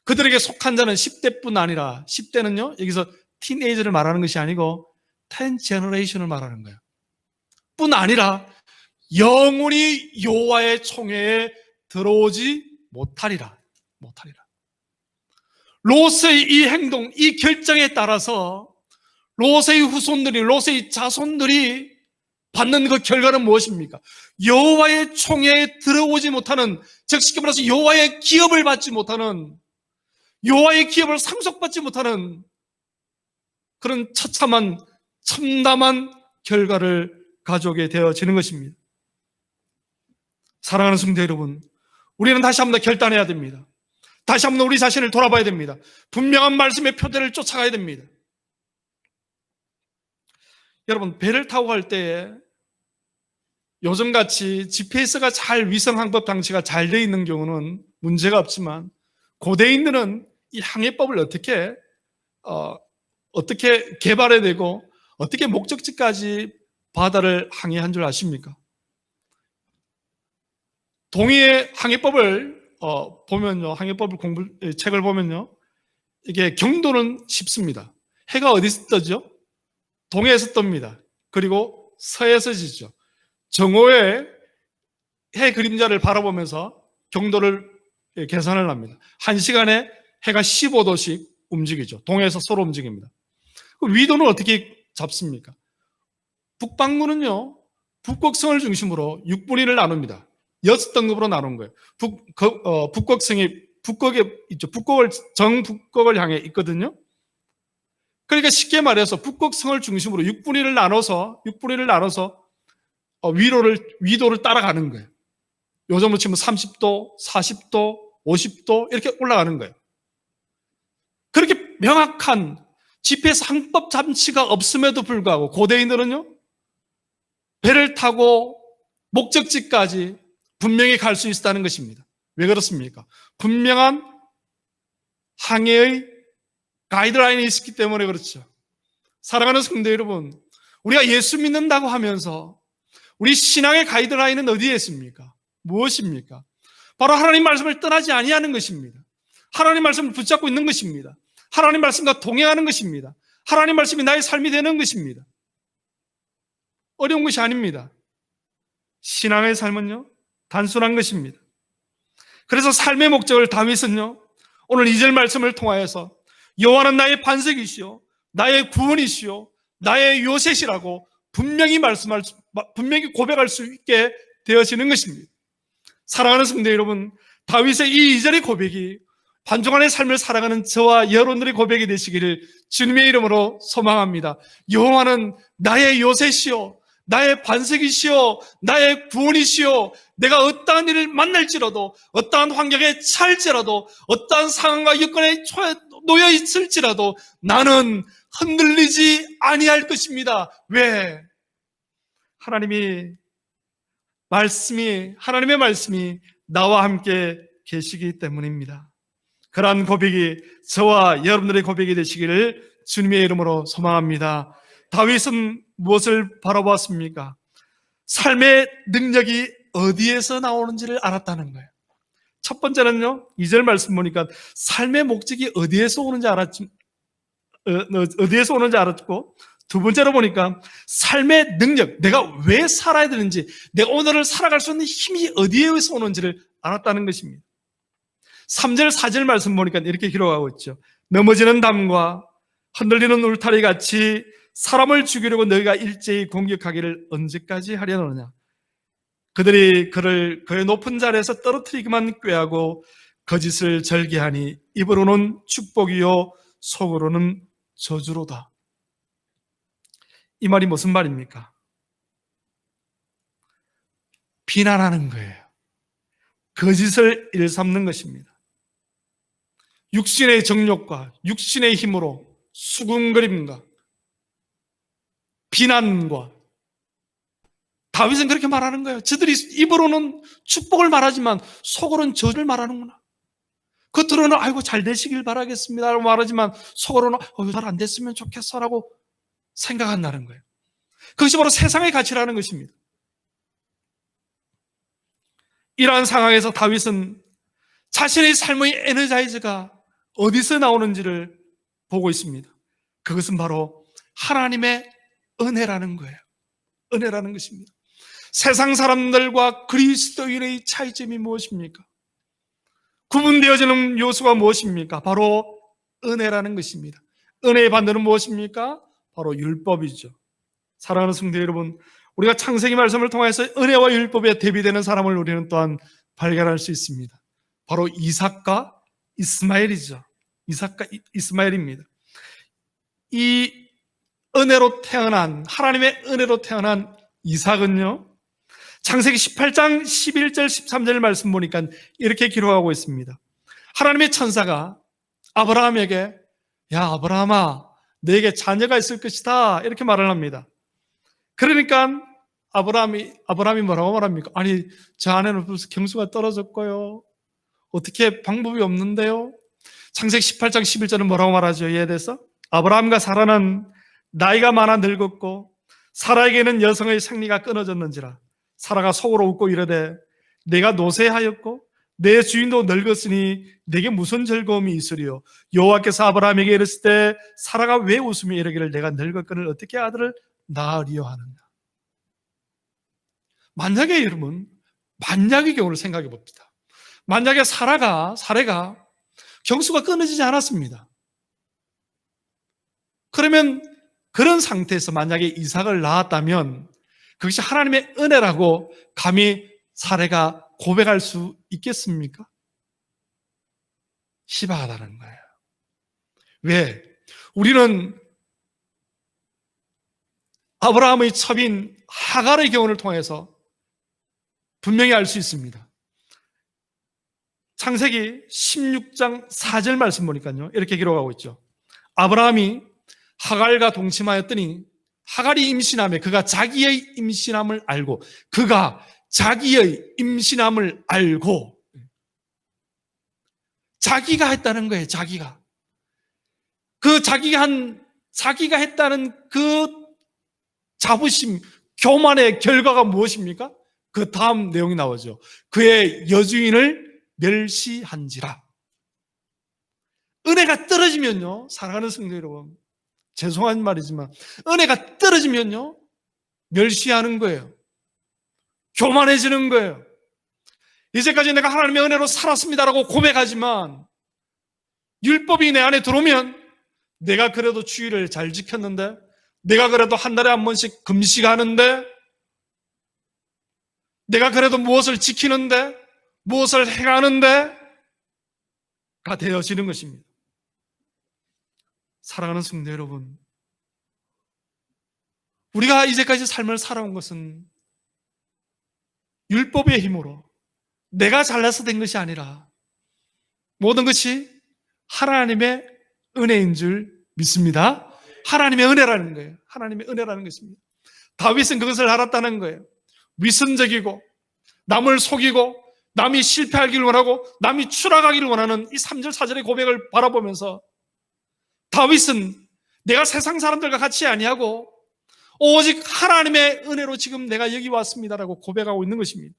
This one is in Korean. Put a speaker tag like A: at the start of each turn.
A: 그들에게 속한 자는 10대뿐 아니라 10대는요 여기서 티네이저를 말하는 것이 아니고 10 제너레이션을 말하는 거예요. 뿐 아니라 영원히 여호와의 총회에 들어오지 못하리라. 롯의 이 행동, 이 결정에 따라서 롯의 후손들이, 롯의 자손들이 받는 그 결과는 무엇입니까? 여호와의 총회에 들어오지 못하는, 즉 쉽게 말해서 여호와의 기업을 받지 못하는, 여호와의 기업을 상속받지 못하는 그런 처참한 참담한 결과를 가져오게 되어지는 것입니다. 사랑하는 성도 여러분, 우리는 다시 한번 결단해야 됩니다. 다시 한번 우리 자신을 돌아봐야 됩니다. 분명한 말씀의 표대를 쫓아가야 됩니다. 여러분, 배를 타고 갈 때에 요즘같이 GPS가 잘 위성 항법 장치가 잘 되어 있는 경우는 문제가 없지만 고대인들은 이 항해법을 어떻게 개발해야 되고 어떻게 목적지까지 바다를 항해한 줄 아십니까? 동해의 항해법을 보면요, 항해법을 책을 보면요, 이게 경도는 쉽습니다. 해가 어디서 떠죠? 동해에서 뜹니다. 그리고 서해에서 지죠. 정오에 해 그림자를 바라보면서 경도를 계산을 합니다. 1시간에 해가 15도씩 움직이죠. 동해에서 서로 움직입니다. 위도는 어떻게 잡습니까? 북반구는요, 북극성을 중심으로 6분위를 나눕니다. 6등급으로 나눈 거예요. 북극성이 북극에 있죠. 정북극을 향해 있거든요. 그러니까 쉽게 말해서 북극성을 중심으로 6분위를 나눠서 위도를 따라가는 거예요. 요즘으로 치면 30도, 40도, 50도 이렇게 올라가는 거예요. 그렇게 명확한 GPS 항법 장치가 없음에도 불구하고 고대인들은요, 배를 타고 목적지까지 분명히 갈 수 있었다는 것입니다. 왜 그렇습니까? 분명한 항해의 가이드라인이 있었기 때문에 그렇죠. 사랑하는 성도 여러분, 우리가 예수 믿는다고 하면서 우리 신앙의 가이드라인은 어디에 있습니까? 무엇입니까? 바로 하나님 말씀을 떠나지 아니하는 것입니다. 하나님 말씀을 붙잡고 있는 것입니다. 하나님 말씀과 동행하는 것입니다. 하나님 말씀이 나의 삶이 되는 것입니다. 어려운 것이 아닙니다. 신앙의 삶은요, 단순한 것입니다. 그래서 삶의 목적을 다윗은요, 오늘 2절 말씀을 통하여서 여호와는 나의 반석이시요 나의 구원이시요 나의 요새시라고 분명히 고백할 수 있게 되어지는 것입니다. 사랑하는 성도 여러분, 다윗의 이 2절의 고백이 반중한의 삶을 살아가는 저와 여러분들의 고백이 되시기를 주님의 이름으로 소망합니다. 여호와는 나의 요새시요 나의 반석이시요 나의 구원이시요, 내가 어떠한 일을 만날지라도, 어떠한 환경에 처할지라도, 어떠한 상황과 여건에 놓여 있을지라도 나는 흔들리지 아니할 것입니다. 왜? 하나님의 말씀이 나와 함께 계시기 때문입니다. 그러한 고백이 저와 여러분들의 고백이 되시기를 주님의 이름으로 소망합니다. 다윗은 무엇을 바라보았습니까? 삶의 능력이 어디에서 나오는지를 알았다는 거예요. 첫 번째는요, 2절 말씀 보니까 삶의 목적이 어디에서 오는지 알았고, 두 번째로 보니까 삶의 능력, 내가 왜 살아야 되는지, 내가 오늘을 살아갈 수 있는 힘이 어디에서 오는지를 알았다는 것입니다. 3절, 4절 말씀 보니까 이렇게 기록하고 있죠. 넘어지는 담과 흔들리는 울타리 같이 사람을 죽이려고 너희가 일제히 공격하기를 언제까지 하려느냐. 그들이 그를 그의 높은 자리에서 떨어뜨리기만 꾀하고 거짓을 절개하니 입으로는 축복이요 속으로는 저주로다. 이 말이 무슨 말입니까? 비난하는 거예요. 거짓을 일삼는 것입니다. 육신의 정욕과 육신의 힘으로 수군거림과 비난과, 다윗은 그렇게 말하는 거예요. 저들이 입으로는 축복을 말하지만 속으로는 저주를 말하는구나. 겉으로는 아이고 잘 되시길 바라겠습니다 라고 말하지만 속으로는 잘 안 됐으면 좋겠어 라고 생각한다는 거예요. 그것이 바로 세상의 가치라는 것입니다. 이러한 상황에서 다윗은 자신의 삶의 에너자이저가 어디서 나오는지를 보고 있습니다. 그것은 바로 하나님의 은혜라는 거예요. 은혜라는 것입니다. 세상 사람들과 그리스도인의 차이점이 무엇입니까? 구분되어지는 요소가 무엇입니까? 바로 은혜라는 것입니다. 은혜의 반대는 무엇입니까? 바로 율법이죠. 사랑하는 성도 여러분, 우리가 창세기 말씀을 통해서 은혜와 율법에 대비되는 사람을 우리는 또한 발견할 수 있습니다. 바로 이삭과 이스마엘이죠. 이삭과 이스마엘입니다. 이 은혜로 태어난, 하나님의 은혜로 태어난 이삭은요, 창세기 18장 11절 13절 말씀 보니까 이렇게 기록하고 있습니다. 하나님의 천사가 아브라함에게, 야 아브라함아, 너에게 자녀가 있을 것이다, 이렇게 말을 합니다. 그러니까 아브라함이 뭐라고 말합니까? 아니, 저 안에는 벌써 경수가 떨어졌고요, 어떻게 방법이 없는데요? 창세기 18장 11절은 뭐라고 말하죠? 이에 대해서 아브라함과 사라는 나이가 많아 늙었고 사라에게는 여성의 생리가 끊어졌는지라 사라가 속으로 웃고 이르되 내가 노쇠하였고 내 주인도 늙었으니 내게 무슨 즐거움이 있으리요? 여호와께서 아브라함에게 이르실 때 사라가 왜 웃으며 이르기를 내가 늙었거늘 어떻게 아들을 낳으리요 하느냐. 만약에 여러분, 만약의 경우를 생각해 봅시다. 만약에 사라가 경수가 끊어지지 않았습니다. 그러면 그런 상태에서 만약에 이삭을 낳았다면 그것이 하나님의 은혜라고 감히 사라가 고백할 수 있겠습니까? 희박하다는 거예요. 왜? 우리는 아브라함의 첩인 하갈의 경우를 통해서 분명히 알 수 있습니다. 창세기 16장 4절 말씀 보니까요, 이렇게 기록하고 있죠. 아브라함이 하갈과 동침하였더니 하갈이 임신하며 그가 자기의 임신함을 알고 자기가 했다는 거예요. 자기가 했다는 그 자부심, 교만의 결과가 무엇입니까? 그 다음 내용이 나오죠. 그의 여주인을 멸시한지라. 은혜가 떨어지면요, 사랑하는 성도 여러분, 죄송한 말이지만 은혜가 떨어지면요, 멸시하는 거예요. 교만해지는 거예요. 이제까지 내가 하나님의 은혜로 살았습니다라고 고백하지만 율법이 내 안에 들어오면 내가 그래도 주의를 잘 지켰는데, 내가 그래도 한 달에 한 번씩 금식하는데, 내가 그래도 무엇을 지키는데, 무엇을 행하는데 가 되어지는 것입니다. 사랑하는 성도 여러분, 우리가 이제까지 삶을 살아온 것은 율법의 힘으로 내가 잘나서 된 것이 아니라 모든 것이 하나님의 은혜인 줄 믿습니다. 하나님의 은혜라는 거예요. 하나님의 은혜라는 것입니다. 다윗은 그것을 알았다는 거예요. 위선적이고 남을 속이고 남이 실패하기를 원하고 남이 추락하기를 원하는 이 3절 4절의 고백을 바라보면서 다윗은 내가 세상 사람들과 같이 아니하고 오직 하나님의 은혜로 지금 내가 여기 왔습니다라고 고백하고 있는 것입니다.